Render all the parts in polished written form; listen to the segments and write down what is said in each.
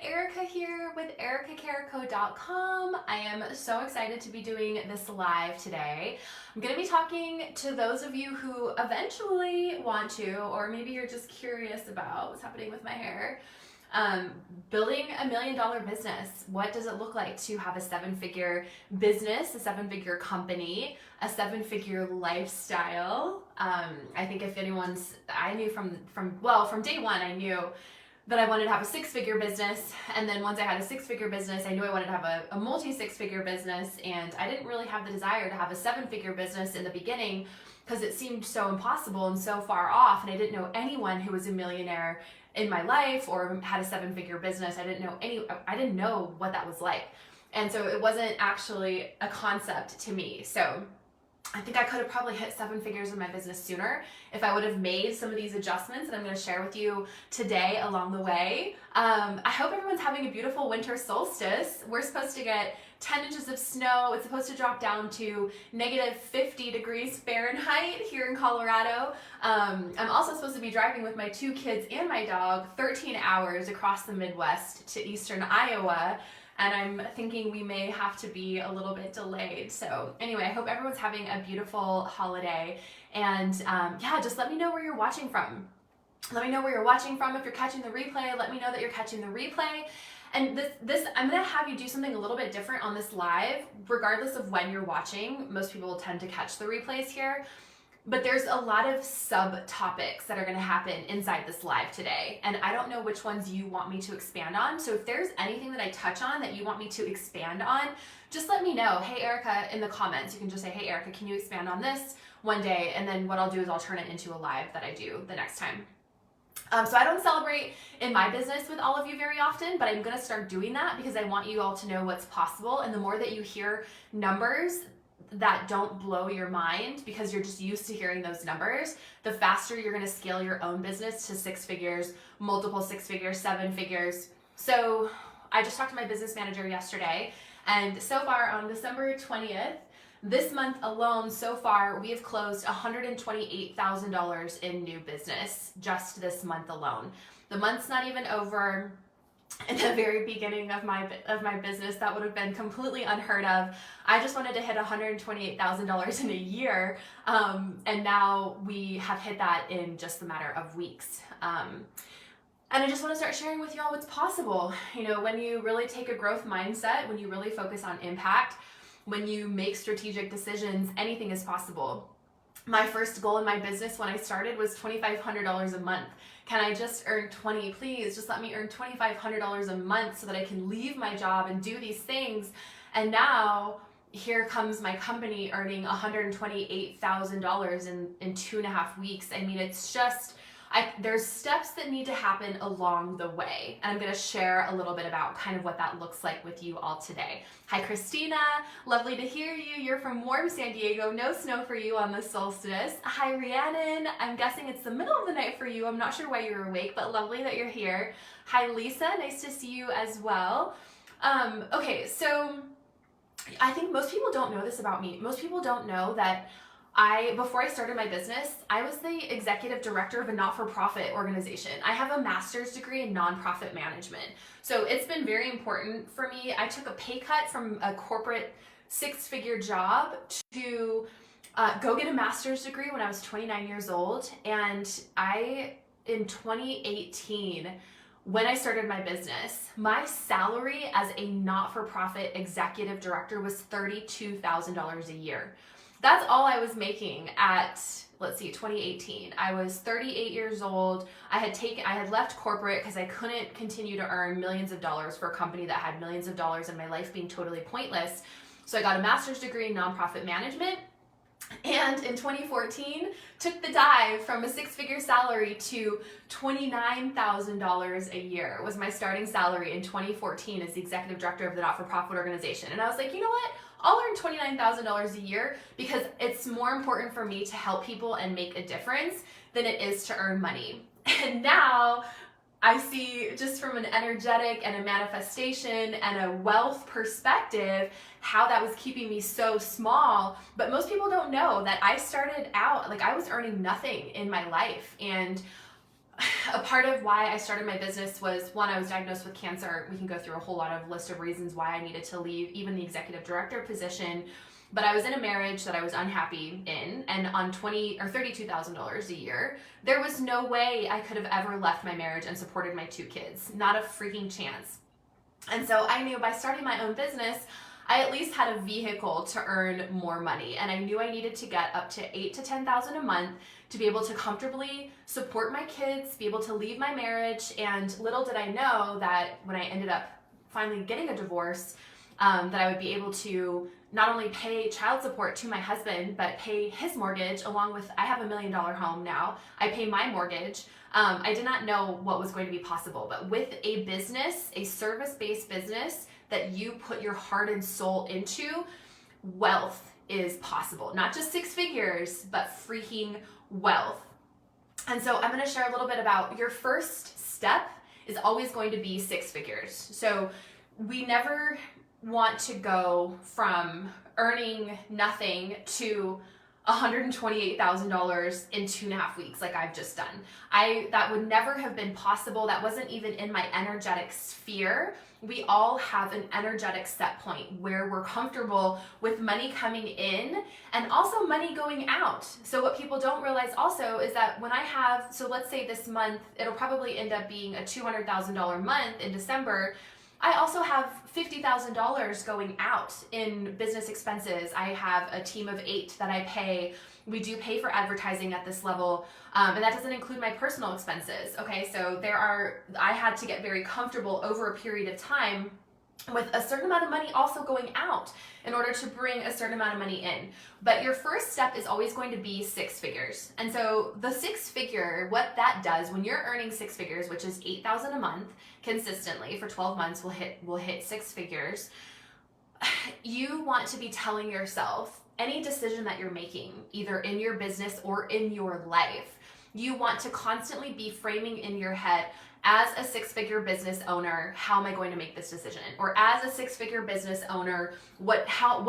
Erica here with ericacarico.com. I am so excited to be doing this live today. I'm going to be talking to those of you who eventually want to, or maybe you're just curious about what's happening with my hair. Building $1 million business. What does it look like to have a 7-figure business, a 7-figure company, a 7-figure lifestyle? I think if I knew from day one, I knew that I wanted to have a 6-figure business. And then once I had a 6-figure business, I knew I wanted to have a multi-6-figure business. And I didn't really have the desire to have a 7-figure business in the beginning because it seemed so impossible and so far off. And I didn't know anyone who was a millionaire in my life or had a 7-figure business. I didn't know what that was like. And so it wasn't actually a concept to me. So I think I could have probably hit 7 figures in my business sooner if I would have made some of these adjustments that I'm going to share with you today along the way. I hope everyone's having a beautiful winter solstice. We're supposed to get 10 inches of snow. It's supposed to drop down to negative 50 degrees Fahrenheit here in Colorado. I'm also supposed to be driving with my 2 kids and my dog 13 hours across the Midwest to eastern Iowa. And I'm thinking we may have to be a little bit delayed. So anyway, I hope everyone's having a beautiful holiday. And just let me know where you're watching from. Let me know where you're watching from. If you're catching the replay, let me know that you're catching the replay. And this I'm gonna have you do something a little bit different on this live, regardless of when you're watching. Most people tend to catch the replays here. But there's a lot of subtopics that are going to happen inside this live today. And I don't know which ones you want me to expand on. So if there's anything that I touch on that you want me to expand on, just let me know. Hey, Erica, in the comments. You can just say, hey, Erica, can you expand on this one day? And then what I'll do is I'll turn it into a live that I do the next time. So I don't celebrate in my business with all of you very often, but I'm going to start doing that because I want you all to know what's possible. And the more that you hear numbers that don't blow your mind because you're just used to hearing those numbers, the faster you're going to scale your own business to 6 figures, multiple 6 figures, 7 figures. So I just talked to my business manager yesterday, and so far on December 20th, this month alone, so far, we have closed $128,000 in new business just this month alone. The month's not even over. In the very beginning of my business, that would have been completely unheard of. I just wanted to hit $128,000 in a year, and now we have hit that in just a matter of weeks. And I just want to start sharing with y'all what's possible. You know, when you really take a growth mindset, when you really focus on impact, when you make strategic decisions, anything is possible. My first goal in my business when I started was $2,500 a month. Can I just earn 20? Please just let me earn $2,500 a month so that I can leave my job and do these things. And now here comes my company earning $128,000 in 2.5 weeks. I mean, it's just, there's steps that need to happen along the way. And I'm going to share a little bit about kind of what that looks like with you all today. Hi, Christina. Lovely to hear you. You're from warm San Diego. No snow for you on the solstice. Hi, Rhiannon. I'm guessing it's the middle of the night for you. I'm not sure why you're awake, but lovely that you're here. Hi, Lisa. Nice to see you as well. Okay, so I think most people don't know this about me. Most people don't know that before I started my business, I was the executive director of a not-for-profit organization. I have a master's degree in nonprofit management. So it's been very important for me. I took a pay cut from a corporate 6-figure job to go get a master's degree when I was 29 years old. And in 2018, when I started my business, my salary as a not-for-profit executive director was $32,000 a year. That's all I was making at, 2018. I was 38 years old. I had left corporate because I couldn't continue to earn millions of dollars for a company that had millions of dollars and my life being totally pointless. So I got a master's degree in nonprofit management. And in 2014, took the dive from a 6-figure salary to $29,000 a year was my starting salary in 2014 as the executive director of the not-for-profit organization. And I was like, you know what? I'll earn $29,000 a year because it's more important for me to help people and make a difference than it is to earn money. And now I see, just from an energetic and a manifestation and a wealth perspective, how that was keeping me so small. But most people don't know that I started out, I was earning nothing in my life. And a part of why I started my business was, one, I was diagnosed with cancer. We can go through a whole lot of list of reasons why I needed to leave even the executive director position. But I was in a marriage that I was unhappy in, and on $32,000 a year, there was no way I could have ever left my marriage and supported my 2 kids. Not a freaking chance. And so I knew by starting my own business, I at least had a vehicle to earn more money. And I knew I needed to get up to $8,000 to $10,000 a month to be able to comfortably support my kids, be able to leave my marriage. And little did I know that when I ended up finally getting a divorce, that I would be able to not only pay child support to my husband, but pay his mortgage along with, I have $1 million home now. I pay my mortgage. I did not know what was going to be possible, but with a business, a service-based business that you put your heart and soul into, wealth is possible. Not just 6 figures, but freaking wealth. And so I'm going to share a little bit about your first step is always going to be 6 figures. So we never want to go from earning nothing to $128,000 in 2.5 weeks like I've just done. That would never have been possible. That wasn't even in my energetic sphere. We all have an energetic set point where we're comfortable with money coming in and also money going out. So what people don't realize also is that when so let's say this month, it'll probably end up being a $200,000 month in December. I also have $50,000 going out in business expenses. I have a team of 8 that I pay. We do pay for advertising at this level, and that doesn't include my personal expenses. Okay, so I had to get very comfortable over a period of time with a certain amount of money also going out in order to bring a certain amount of money in. But your first step is always going to be 6 figures. And so the 6 figure, what that does when you're earning 6 figures, which is $8,000 a month consistently for 12 months, we'll hit 6 figures. You want to be telling yourself any decision that you're making, either in your business or in your life, you want to constantly be framing in your head, as a 6-figure business owner, how am I going to make this decision? Or as a 6-figure business owner, what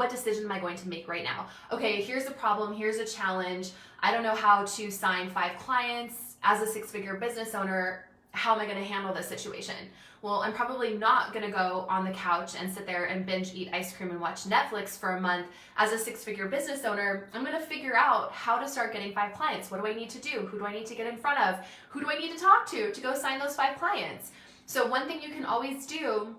decision am I going to make right now? Okay, here's a problem, here's a challenge. I don't know how to sign 5 clients. As a 6-figure business owner, how am I going to handle this situation? Well, I'm probably not going to go on the couch and sit there and binge eat ice cream and watch Netflix for a month. As a 6-figure business owner, I'm going to figure out how to start getting 5 clients. What do I need to do? Who do I need to get in front of? Who do I need to talk to go sign those 5 clients? So one thing you can always do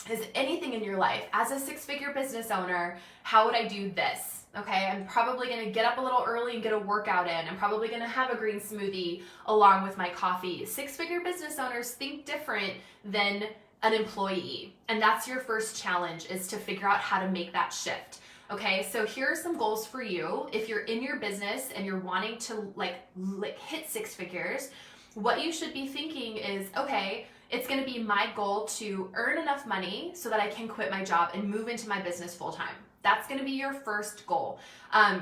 is anything in your life. As a 6-figure business owner, how would I do this? Okay, I'm probably going to get up a little early and get a workout in. I'm probably going to have a green smoothie along with my coffee. 6-figure business owners think different than an employee. And that's your first challenge, is to figure out how to make that shift. Okay, so here are some goals for you. If you're in your business and you're wanting to hit 6 figures, what you should be thinking is, okay, it's going to be my goal to earn enough money so that I can quit my job and move into my business full time. That's going to be your first goal.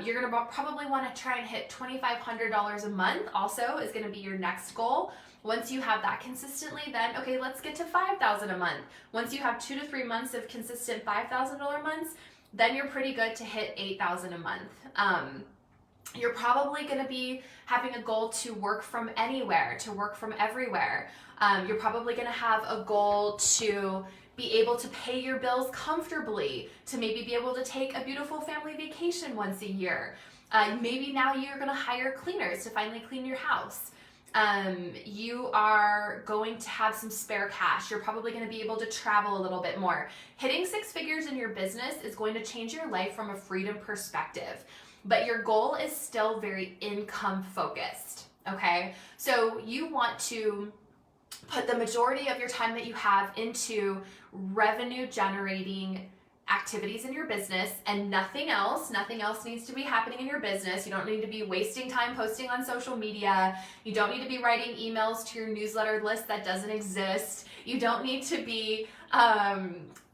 You're going to probably want to try and hit $2,500 a month also is going to be your next goal. Once you have that consistently, then, okay, let's get to $5,000 a month. Once you have 2 to 3 months of consistent $5,000 months, then you're pretty good to hit $8,000 a month. You're probably going to be having a goal to work from anywhere, to work from everywhere. You're probably going to have a goal to be able to pay your bills comfortably, to maybe be able to take a beautiful family vacation once a year. Maybe now you're going to hire cleaners to finally clean your house. You are going to have some spare cash. You're probably going to be able to travel a little bit more. Hitting 6 figures in your business is going to change your life from a freedom perspective, but your goal is still very income focused. Okay, so you want to put the majority of your time that you have into revenue generating activities in your business and nothing else. Nothing else needs to be happening in your business. You don't need to be wasting time posting on social media. You don't need to be writing emails to your newsletter list that doesn't exist. You don't need to be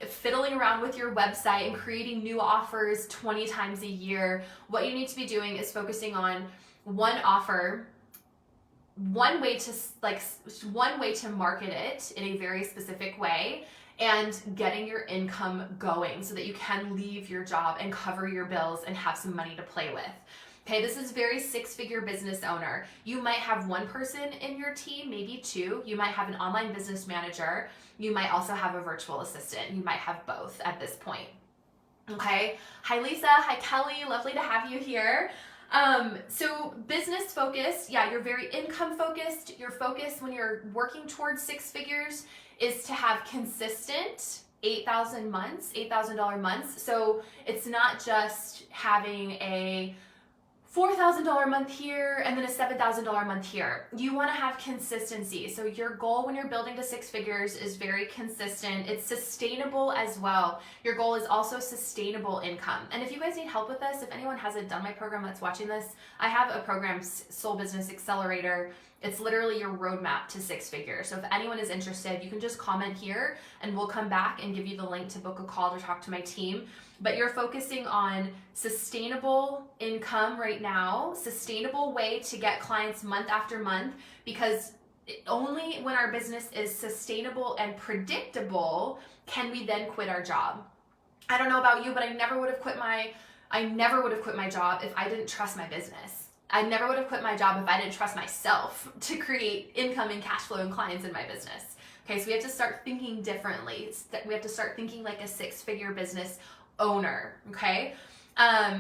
fiddling around with your website and creating new offers 20 times a year. What you need to be doing is focusing on one offer, one way to market it in a very specific way, and getting your income going so that you can leave your job and cover your bills and have some money to play with. Okay, this is very six-figure business owner. You might have one person in your team, maybe two. You might have an online business manager. You might also have a virtual assistant. You might have both at this point. Okay, hi Lisa, hi Kelly, lovely to have you here. So business focused, yeah, you're very income focused. Your focus when you're working towards six figures is to have consistent $8,000 months, $8,000 months. So it's not just having a $4,000 month here and then a $7,000 month here. You want to have consistency. So your goal when you're building to six figures is very consistent. It's sustainable as well. Your goal is also sustainable income. And if you guys need help with this, if anyone hasn't done my program that's watching this, I have a program, Soul Business Accelerator. It's literally your roadmap to six figures. So if anyone is interested, you can just comment here and we'll come back and give you the link to book a call to talk to my team. But you're focusing on sustainable income right now, sustainable way to get clients month after month, because only when our business is sustainable and predictable can we then quit our job. I don't know about you, but I never would have quit my job if I didn't trust my business. I never would have quit my job if I didn't trust myself to create income and cash flow and clients in my business. Okay, so we have to start thinking differently. We have to start thinking like a six-figure business owner, okay?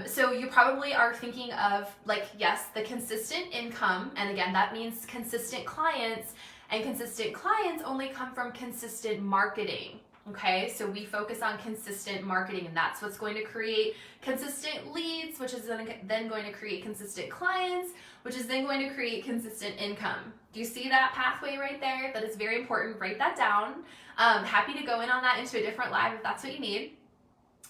So you probably are thinking of like, yes, the consistent income. And again, that means consistent clients, and consistent clients only come from consistent marketing. Okay, so we focus on consistent marketing, and that's what's going to create consistent leads, which is then going to create consistent clients, which is then going to create consistent income. Do you see that pathway right there? That is very important. Write that down. Happy to go in on that into a different live if that's what you need.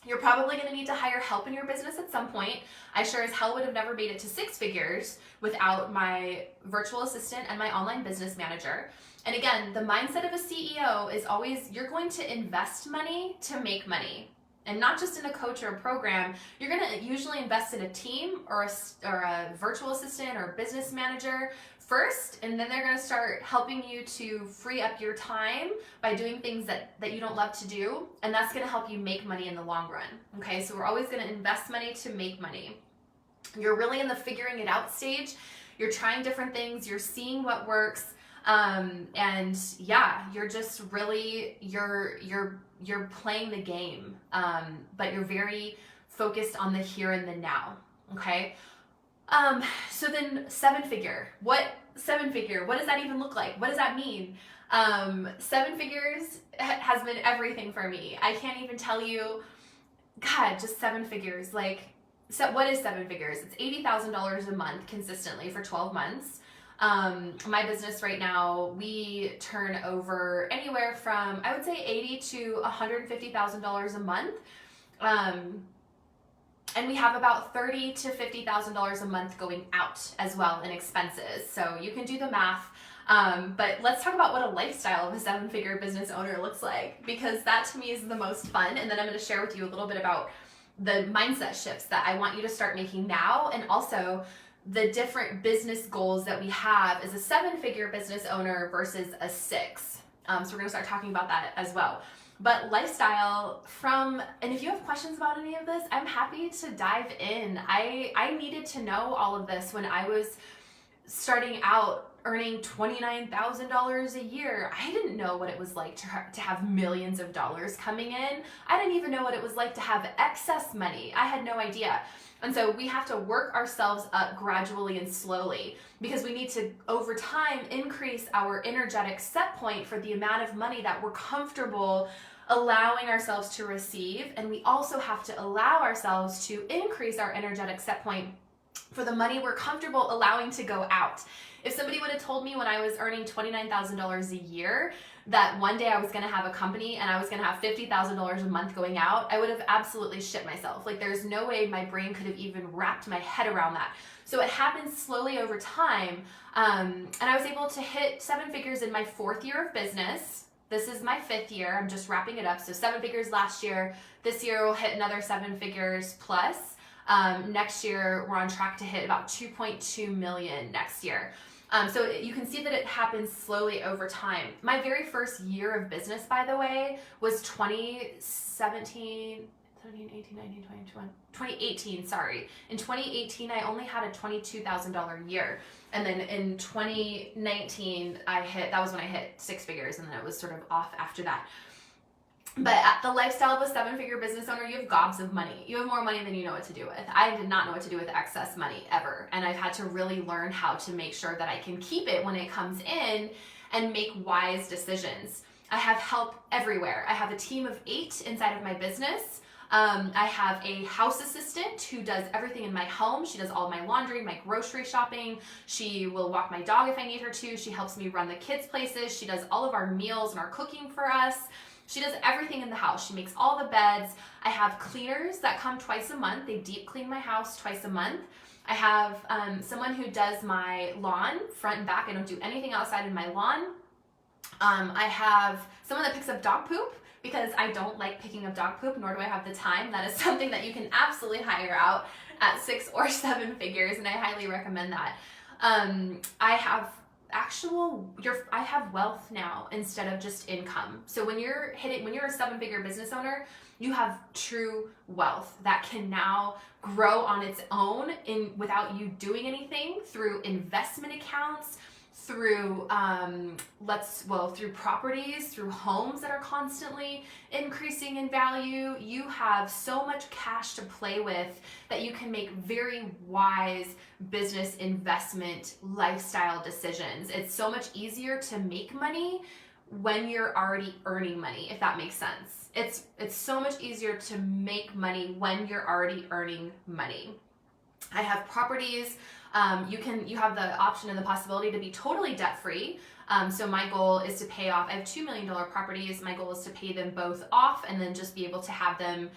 You're probably going to need to hire help in your business at some point. I sure as hell would have never made it to six figures without my virtual assistant and my online business manager. And again, the mindset of a CEO is always you're going to invest money to make money. And not just in a coach or a program. You're going to usually invest in a team or a virtual assistant or a business manager first, and then they're going to start helping you to free up your time by doing things that you don't love to do, and that's going to help you make money in the long run. Okay, so we're always going to invest money to make money. You're really in the figuring it out stage. You're trying different things. You're seeing what works. And yeah, you're just really, you're playing the game, but you're very focused on the here and the now. Okay. So then seven figure, what does that even look like? What does that mean? Seven figures has been everything for me. I can't even tell you, God, just seven figures. Like, so what is seven figures? It's $80,000 a month consistently for 12 months. My business right now, we turn over anywhere from, I would say $80,000 to $150,000 a month. And we have about $30,000 to $50,000 a month going out as well in expenses. So you can do the math. But let's talk about what a lifestyle of a seven-figure business owner looks like, because that to me is the most fun. And then I'm going to share with you a little bit about the mindset shifts that I want you to start making now, and also the different business goals that we have as a seven-figure business owner versus a six. So we're going to start talking about that as well. But lifestyle and if you have questions about any of this, I'm happy to dive in. I needed to know all of this when I was starting out earning $29,000 a year. I didn't know what it was like to have millions of dollars coming in. I didn't even know what it was like to have excess money. I had no idea. And so we have to work ourselves up gradually and slowly, because we need to, over time, increase our energetic set point for the amount of money that we're comfortable allowing ourselves to receive. And we also have to allow ourselves to increase our energetic set point for the money we're comfortable allowing to go out. If somebody would have told me when I was earning $29,000 a year that one day I was going to have a company and I was going to have $50,000 a month going out, I would have absolutely shit myself. Like, there's no way my brain could have even wrapped my head around that. So it happened slowly over time. And I was able to hit seven figures in my 4th year of business. This is my 5th year. I'm just wrapping it up. So 7 figures last year. This year we'll hit another 7 figures plus. Next year we're on track to hit about 2.2 million next year. So you can see that it happens slowly over time. My very first year of business, by the way, was 2017, 17, 18, 19, 20, 21, 2018, sorry. In 2018, I only had a $22,000 year. And then in 2019, that was when I hit six figures, and then it was sort of off after that. But at the lifestyle of a seven-figure business owner, you have gobs of money. You have more money than you know what to do with. I did not know what to do with excess money ever. And I've had to really learn how to make sure that I can keep it when it comes in and make wise decisions. I have help everywhere. I have a team of 8 inside of my business. I have a house assistant who does everything in my home. She does all my laundry, my grocery shopping. She will walk my dog if I need her to. She helps me run the kids' places. She does all of our meals and our cooking for us. She does everything in the house. She makes all the beds. I have cleaners that come twice a month. They deep clean my house twice a month. I have someone who does my lawn, front and back. I don't do anything outside in my lawn. I have someone that picks up dog poop because I don't like picking up dog poop, nor do I have the time. That is something that you can absolutely hire out at 6 or 7 figures, and I highly recommend that. I have I have wealth now instead of just income. So when you're a 7-figure business owner, you have true wealth that can now grow on its own without you doing anything, through investment accounts, through through properties, through homes that are constantly increasing in value. You have so much cash to play with that you can make very wise business investment lifestyle decisions. It's so much easier to make money when you're already earning money, if that makes sense. It's so much easier to make money when you're already earning money. I have properties. You have the option and the possibility to be totally debt free. So my goal is to pay off, I have $2 million properties. My goal is to pay them both off and then just be able to have them,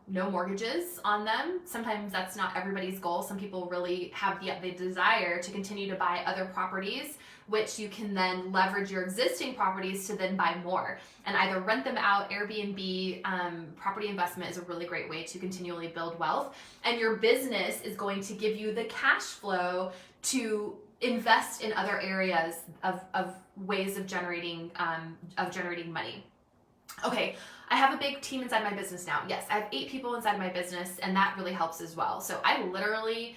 no mortgages on them. Sometimes that's not everybody's goal. Some people really have the desire to continue to buy other properties, which you can then leverage your existing properties to then buy more and either rent them out. Airbnb, property investment is a really great way to continually build wealth. And your business is going to give you the cash flow to invest in other areas of ways of generating money. Okay, I have a big team inside my business now. Yes, I have 8 people inside my business, and that really helps as well. So I literally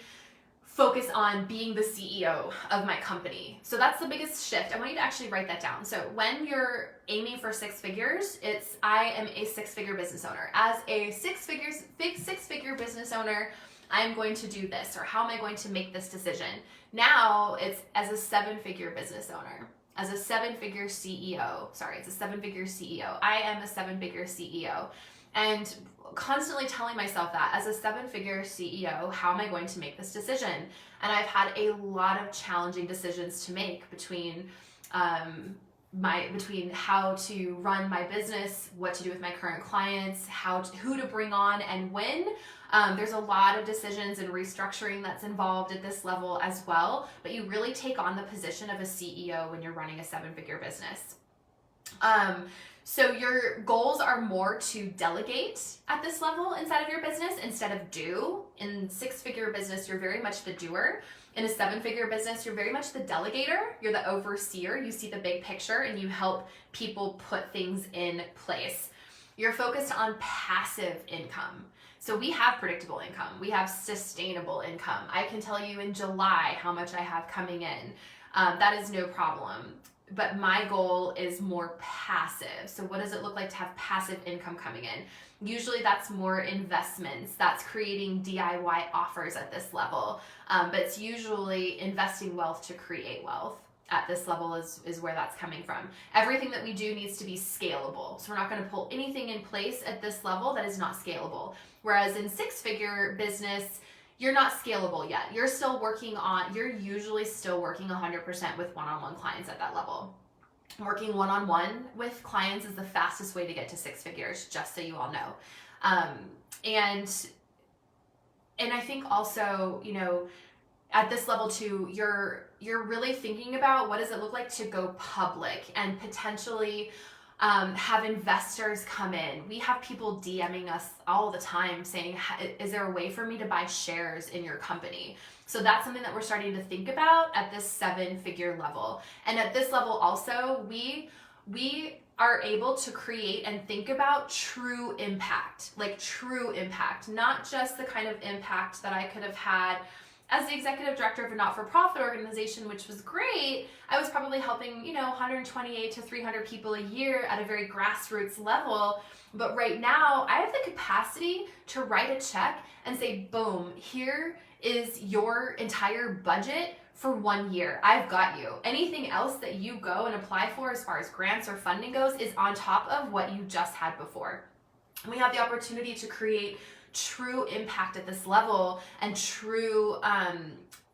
focus on being the CEO of my company. So that's the biggest shift. I want you to actually write that down. So when you're aiming for 6 figures, I am a 6-figure business owner. As a six figure business owner, I'm going to do this, or how am I going to make this decision? Now it's as a 7-figure business owner, as a 7-figure CEO. Sorry, it's a 7-figure CEO. I am a 7-figure CEO. And constantly telling myself that as a 7-figure CEO, how am I going to make this decision? And I've had a lot of challenging decisions to make between how to run my business, what to do with my current clients, who to bring on and when. There's a lot of decisions and restructuring that's involved at this level as well, but you really take on the position of a CEO when you're running a 7-figure business. So your goals are more to delegate at this level inside of your business instead of do. In 6-figure business, you're very much the doer. In a 7-figure business, you're very much the delegator. You're the overseer. You see the big picture and you help people put things in place. You're focused on passive income. So we have predictable income. We have sustainable income. I can tell you in July how much I have coming in. That is no problem. But my goal is more passive. So what does it look like to have passive income coming in? Usually that's more investments. That's creating DIY offers at this level. But it's usually investing wealth to create wealth. At this level is where that's coming from. Everything that we do needs to be scalable. So we're not going to pull anything in place at this level that is not scalable. Whereas in 6-figure business, you're not scalable yet. You're usually still working 100% with one-on-one clients at that level. Working one-on-one with clients is the fastest way to get to 6 figures, just so you all know. And I think also, at this level too, you're really thinking about what does it look like to go public and potentially have investors come in. We have people DMing us all the time saying, is there a way for me to buy shares in your company? So that's something that we're starting to think about at this 7-figure level. And at this level also, we we are able to create and think about true impact, like true impact, not just the kind of impact that I could have had as the executive director of a not-for-profit organization, which was great. I was probably helping, 128 to 300 people a year at a very grassroots level. But right now, I have the capacity to write a check and say, boom, here is your entire budget for 1 year. I've got you. Anything else that you go and apply for as far as grants or funding goes is on top of what you just had before. And we have the opportunity to create true impact at this level and true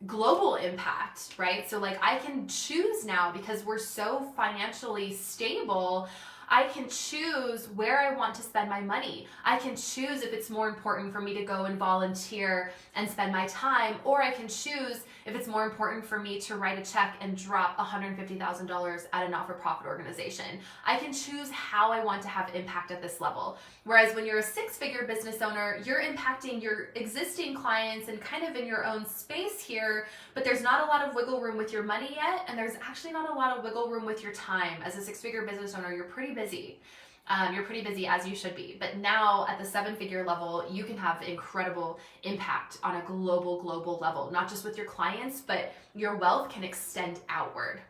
global impact, right? So like I can choose now, because we're so financially stable, I can choose where I want to spend my money. I can choose if it's more important for me to go and volunteer and spend my time, or I can choose if it's more important for me to write a check and drop $150,000 at a not-for-profit organization. I can choose how I want to have impact at this level. Whereas when you're a six-figure business owner, you're impacting your existing clients and kind of in your own space here, but there's not a lot of wiggle room with your money yet, and there's actually not a lot of wiggle room with your time. As a six-figure business owner, you're pretty busy. You're pretty busy, as you should be. But now at the seven-figure level, you can have incredible impact on a global level, not just with your clients, but your wealth can extend outward.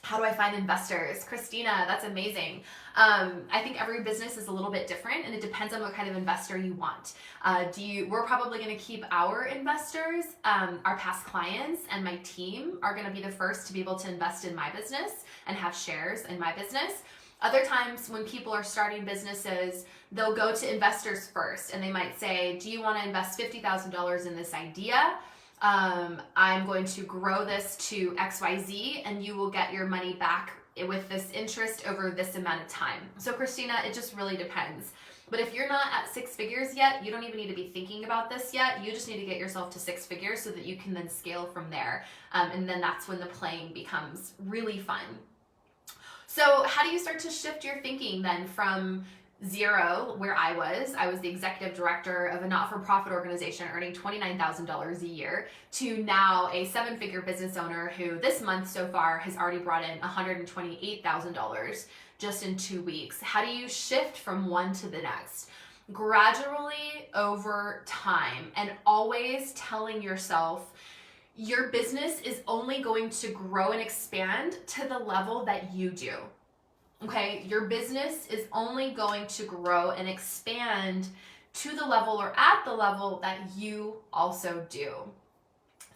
How do I find investors? Christina, that's amazing. I think every business is a little bit different, and it depends on what kind of investor you want. We're probably going to keep our investors, our past clients, and my team are going to be the first to be able to invest in my business and have shares in my business. Other times when people are starting businesses, they'll go to investors first, and they might say, do you want to invest $50,000 in this idea? I'm going to grow this to XYZ, and you will get your money back with this interest over this amount of time. So Christina, it just really depends. But if you're not at six figures yet, you don't even need to be thinking about this yet. You just need to get yourself to six figures so that you can then scale from there. And then that's when the playing becomes really fun. So how do you start to shift your thinking then from zero, where I was the executive director of a not-for-profit organization earning $29,000 a year, to now a seven-figure business owner who this month so far has already brought in $128,000 just in 2 weeks? How do you shift from one to the next? Gradually over time, and always telling yourself your business is only going to grow and expand to the level that you do. Okay, your business is only going to grow and expand to the level or at the level that you also do.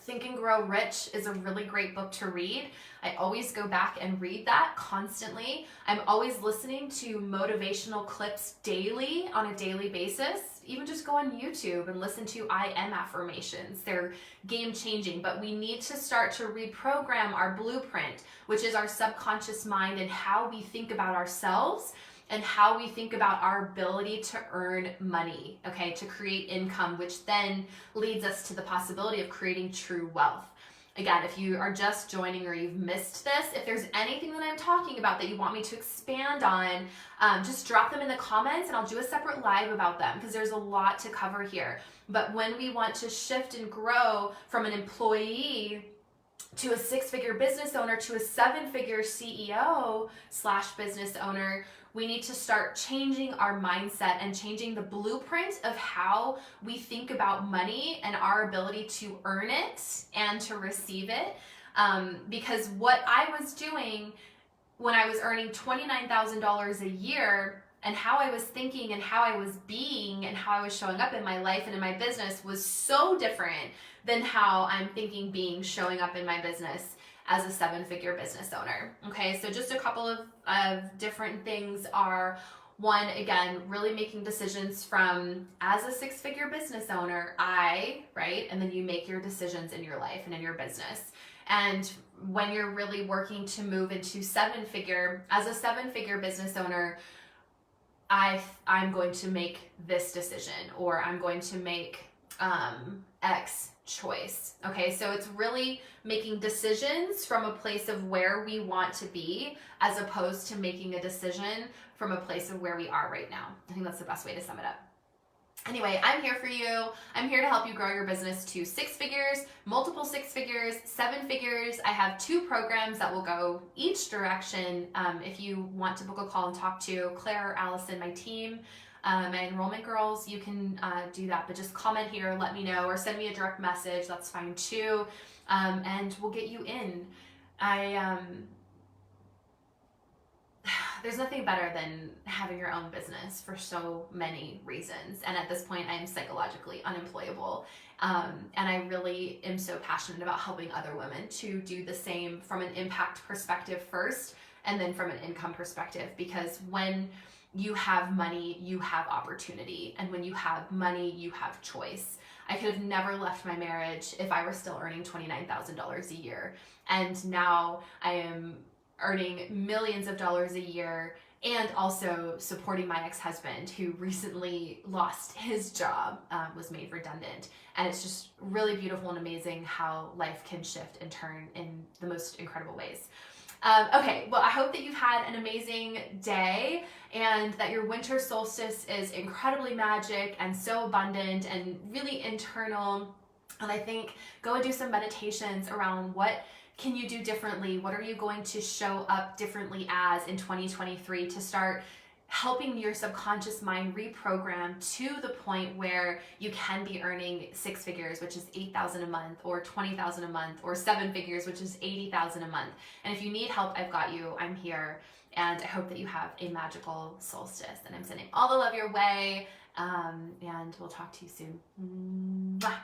Think and Grow Rich is a really great book to read. I always go back and read that constantly. I'm always listening to motivational clips daily on a daily basis. Even just go on YouTube and listen to I am affirmations. They're game changing, but we need to start to reprogram our blueprint, which is our subconscious mind and how we think about ourselves and how we think about our ability to earn money, okay, to create income, which then leads us to the possibility of creating true wealth. Again, if you are just joining or you've missed this, if there's anything that I'm talking about that you want me to expand on, just drop them in the comments and I'll do a separate live about them, because there's a lot to cover here. But when we want to shift and grow from an employee to a six-figure business owner to a seven-figure CEO / business owner, we need to start changing our mindset and changing the blueprint of how we think about money and our ability to earn it and to receive it. Because what I was doing when I was earning $29,000 a year, and how I was thinking and how I was being and how I was showing up in my life and in my business was so different than how I'm thinking, being, showing up in my business as a seven-figure business owner. Okay, so just a couple of different things are, one, again, really making decisions from, as a six-figure business owner, right? And then you make your decisions in your life and in your business. And when you're really working to move into seven-figure, as a seven-figure business owner, I'm going to make this decision, or I'm going to make X choice. Okay, so it's really making decisions from a place of where we want to be, as opposed to making a decision from a place of where we are right now. I think that's the best way to sum it up. Anyway, I'm here for you. I'm here to help you grow your business to 6 figures, multiple 6 figures, 7 figures. I have 2 programs that will go each direction. If you want to book a call and talk to Claire or Allison, my team, my enrollment girls, you can do that. But just comment here, let me know, or send me a direct message. That's fine too. And we'll get you in. There's nothing better than having your own business for so many reasons. And at this point, I am psychologically unemployable. And I really am so passionate about helping other women to do the same from an impact perspective first, and then from an income perspective. Because when you have money, you have opportunity. And when you have money, you have choice. I could have never left my marriage if I were still earning $29,000 a year. And now I am earning millions of dollars a year, and also supporting my ex-husband who recently lost his job, was made redundant. And it's just really beautiful and amazing how life can shift and turn in the most incredible ways. Okay, well, I hope that you've had an amazing day and that your winter solstice is incredibly magic and so abundant and really internal. And I think go and do some meditations around what can you do differently? What are you going to show up differently as in 2023 to start helping your subconscious mind reprogram to the point where you can be earning 6 figures, which is $8,000 a month, or $20,000 a month, or 7 figures, which is $80,000 a month. And if you need help, I've got you. I'm here. And I hope that you have a magical solstice. And I'm sending all the love your way. And we'll talk to you soon. Mwah.